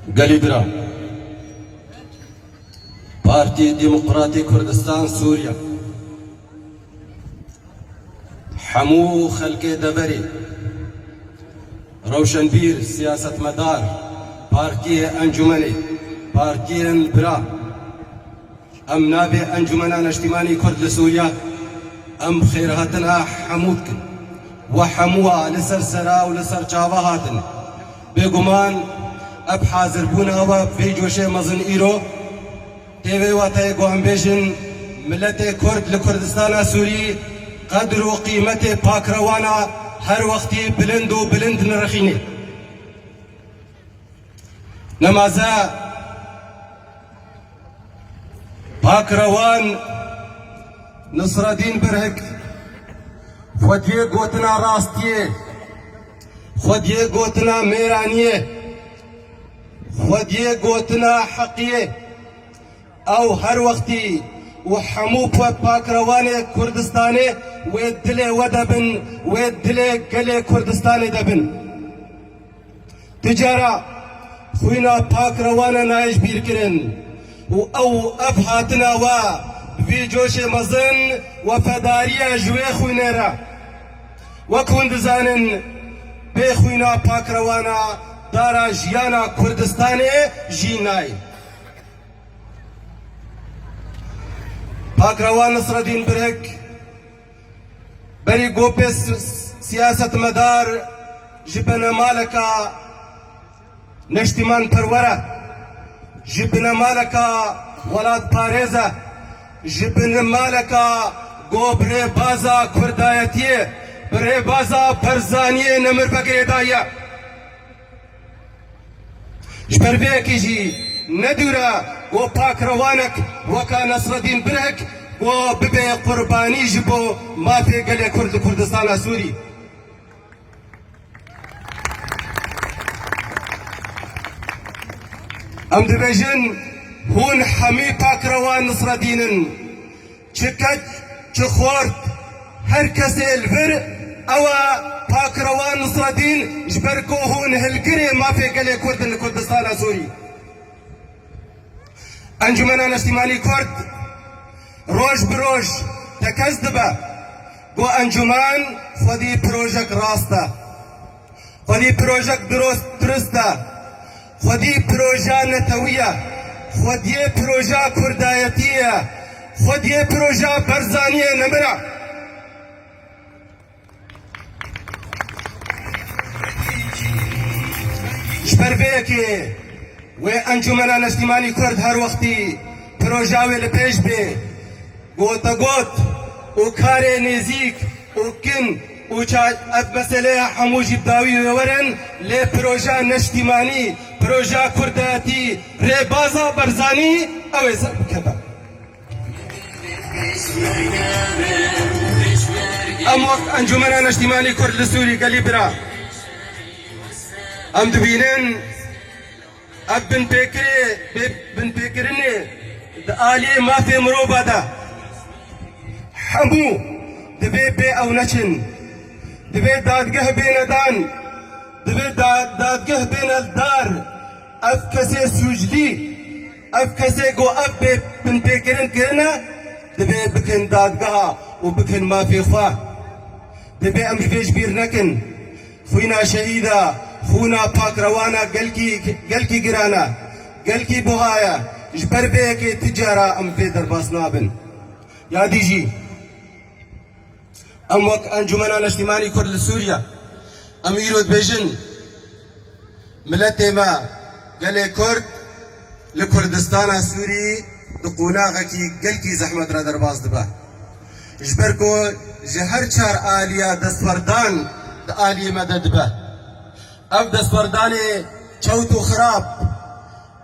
قليبرا بارتي ديمقراطي كردستان سوريا حمو خلقي دبري روشنبير سياسة مدار بارتي أنجمني بارتي برا أم نابي أنجمنا اجتماعي كرد لسوريا أم خيرهاتنا حمودكن وحموها لسرسرا ولسر جاوهاتن بيقومان أب حاضر بونا وفي جوشي مزن إيرو تيوي واتي قوام بيجن ملتي كرد لكردستان سوري قدر وقيمتي باكروانا هر وقتي بلند وبلند نرخيني نمازا باكروان نصر الدين برهك خوديه قوتنا راستيه خوديه قوتنا ميرانيه خوديه قوتنا حقيه او هر وقتي وحمو باكروان كردستاني ويدلي ودبن ويدلي قلي كردستاني دبن تجارة خوينا باكروان نايش بيركرن او افهاتنا و في جوش مزن وفداريا جوي خوينيرا وكون دزانن بي خوينا باكروانا دارا جيانا كردستاني جيناي باكروان نصر الدين برهك بري قوبس سياسة مدار جبنا مالكا نشتمان پرورة جبنا مالكا ولاد باريزة جبنا مالكا قو بري بازا كردايتيه بري بازا برزانيه نمر بقري دايا جبر بيكي جي ندورا قو باك روانك وكا نصر الدين برهك قو ببي قرباني جبو ما في قلي كردستان سوري ام دبيجن هون حمي باكروان نصر الدين چكت چخورت هر کسی الفر او باكروان نصر الدين جبركو هون هلقري ما في قلي كردستان سوري انجمنا الاجتماعي كرد روش بروش تكذبه قو انجمان خودي بروجك راسته خودي بروجك درسته خودی پروژه نتویه خودی پروژه کردایتیه خودی پروژه برزانیه نمره جبر بیکی و انجمنان اجتماعی کرد هر وقتی پروژه ویل پیش بی گوتا گوت و کار نزیک و کن وچاد مسألة حمو جبداوي ورن لبروجا نشتماني بروجا كرداتي ريبازا برزاني او كذا ام وقت انجمنا نشتماني كرد لسوري قليبرا ام دبينن اب بن بكرني دالي ما في مروبا دا حمو دبي او نشن دبي دادقه بين دان دبي دادقه بين الدار افكسي سوجلي افكسي قو اب بنتي كرنا دبي بكن دادقها وبكن ما في خوا دبي امش بيش بير نكن خوينا شهيدا خونا باك روانا قلكي قرانا قلكي بوهايا جبر بيكي تجارة ام في درباس نابن يا ديجي ام وك انجمنا الاجتماعي كرد لسوريا ام يرود بيجن ملتي ما قال كرد لكردستان سوري دقونا غكي قلكي زحمة را درباز دبا جبركو جهر چار آليا دستوردان دا آلية مدد با اف دستورداني چوتو خراب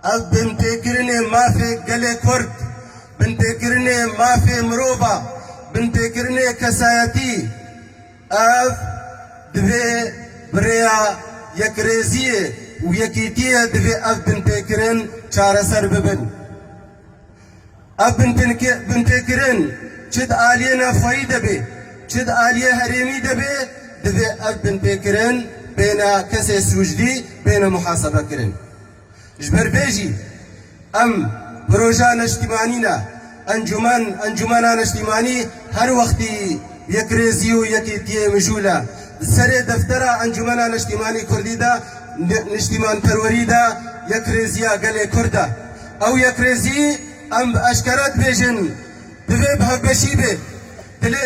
اف بنتي كرني ما في قال كرد بنتي كرني ما في مروبا بنتي كرني كسايتي اف دبي بريا يكريزيه ويكيتيه دبي اف بنتي كرن چار سر ببن اف بنتي كرن چد آلينا فايدة بي چد آليه هريمي دبي اف بنتي كرن بين كسي سوجدي بين محاسبة كرن جبر بيجي ام بروجان اجتماعينا انجمنان اجتماعي هر وقتي يكريزيو يكي مجولا سر دفتر انجمنان اجتماعي كردي دا اجتماع پروری دا يكريزيا قال كردا او يكريزي ام اشكرات بيجن دوی بهبشي به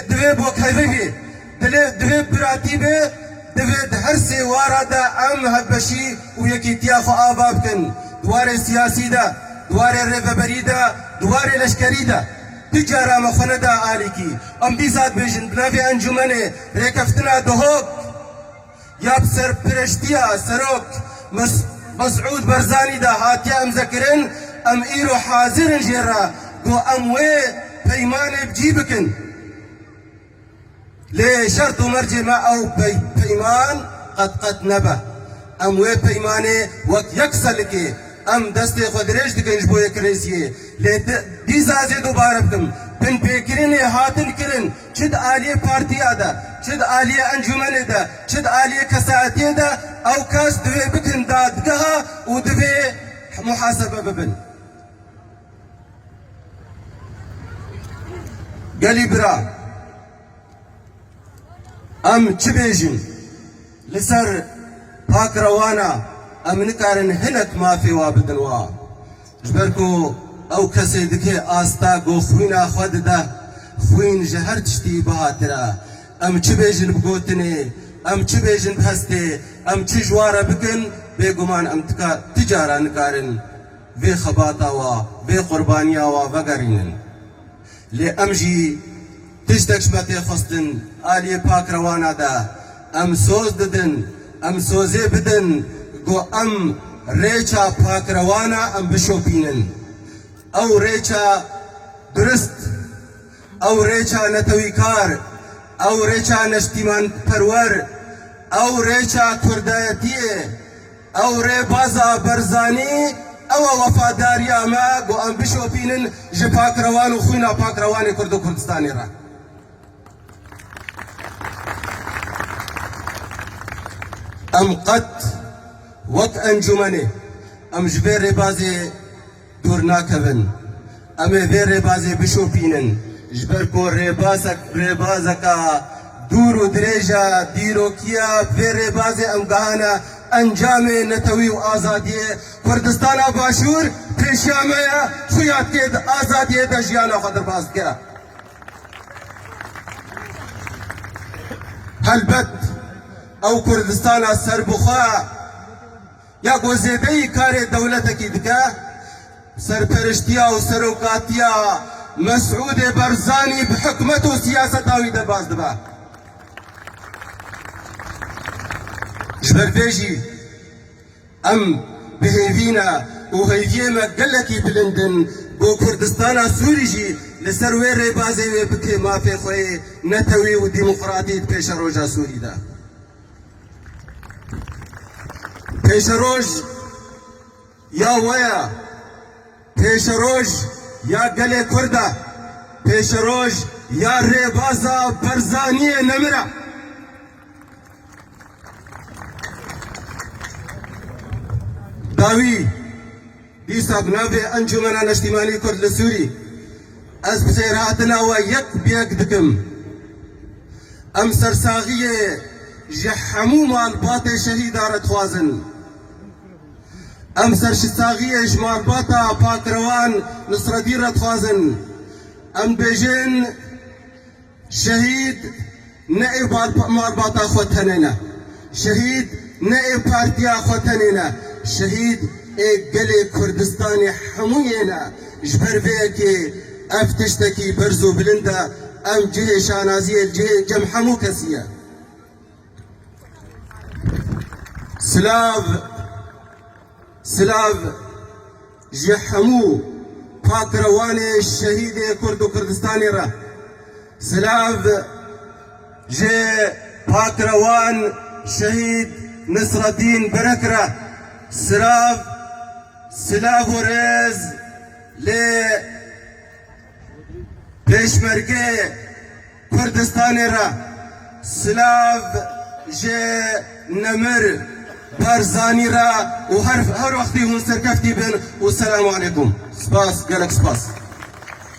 دوی بوكهبي به دوی براتي به دوی هر سي وارا دا ام هبشي ويكي تياخو آبابكن دوار سياسي دا دوار ريفبري دا دوار لشكري دا تجارة مخنة دا آليكي ام دي ذات بيجن بنافي انجمنه ريكفتنا دهوك ياب سر برشتيا سروك مسعود برزاني دا هاتيا ام ذكرن ام ايرو حاضر جيرا دو ام وي بيمان بجيبكن ليه شرط مرجع ما او بيمان قد نبا ام وي بيمانه وقت يكسلكي ام دستي خدريش دكنج بو يكريزيه ليه دي زازي دوباره بكم بن بيكرين هاتن كرن چد آلية پارتيا دا چد آلية انجمن دا چد آلية كساتي دا او كاس دوي بكن دادگاه و دوي محاسبة ببن قالي برا ام چه بيجن لسر پاك روانا ام نكارن هنك ما في وابدن وا جبركو او کسی دکه آستا گو خوینا خود ده خوین جهر تشتی بهاترا ام چه بیجن بگوتنه ام چه بیجن بهسته ام چه جوارا بکن بگمان ام تجارا نکارن وی خباتا و وی قربانیا و وگرینن لی ام جی تشتکش متی خستن آلی پاک روانا ده ام سوز ددن ام سوزه بدن گو ام ریچا پاک روانا ام بشوپینن او ريچا درست او ريچا نتويكار او ريچا نشتيمان پرور او ريچا كردايتيه او ريبازا برزاني او وفاداريا ما گو ام بشوپينن جي پاك روان و خوينا پاك رواني كردو كردستاني را ام قد وقت انجمني ام جبير ريبازي دور ناکبن امی وی ربازی بشوپینن جبرکو ربازکا دور و دریجا دیرو کیا وی ربازی امگانا انجام نتوی و آزادی کردستان باشور پیشیامه خویات که آزادی دا جیانا خود باز کیا هلبت او کردستان سربخوا یا گوزیدهی کار دولتکی دکا سرپرشتیا و سروکاتیا مسعود برزانی بحکمت و سیاست آوی در باز دبا جبرفيجي ام بهيفينا وهيفيما قلكي بلندن بو كردستانا سوريجي لسر وين ريبازي بكي ما في خوي نتوي وديمقراطية بيش روجا سوري دا بيش روج يا ويا بيش روج يا قلي كردا بيش روج يا ريبازا برزانية نمرة داوي ديسا بنافي انجمنا الاجتماعي كرد السوري از بسيراتنا ويك بيك دكم ام سرساغية جحمو مال باطي شهيدة رتخوازن ام سرساغية جمال باطا باكروان نصر الدين رتخوازن ام بيجن شهيد نائب مال باطا خوتننا شهيد نائب بارتيا خوتننا شهيد قلي كردستاني حموينا جبر بيكي افتشتكي برزو بلندا ام جهي شانازية الجهي جم حمو كسية سلاف جي حمو باكرواني الشهيد كردو كردستاني را سلاف جي باكروان شهيد نصر الدين بركرة سلاف ورز ل پشمرگه کردستان را سلاف جه نمر بارزاني را وهر وقتي هون سركفتي بن والسلام عليكم سباس قالك سباس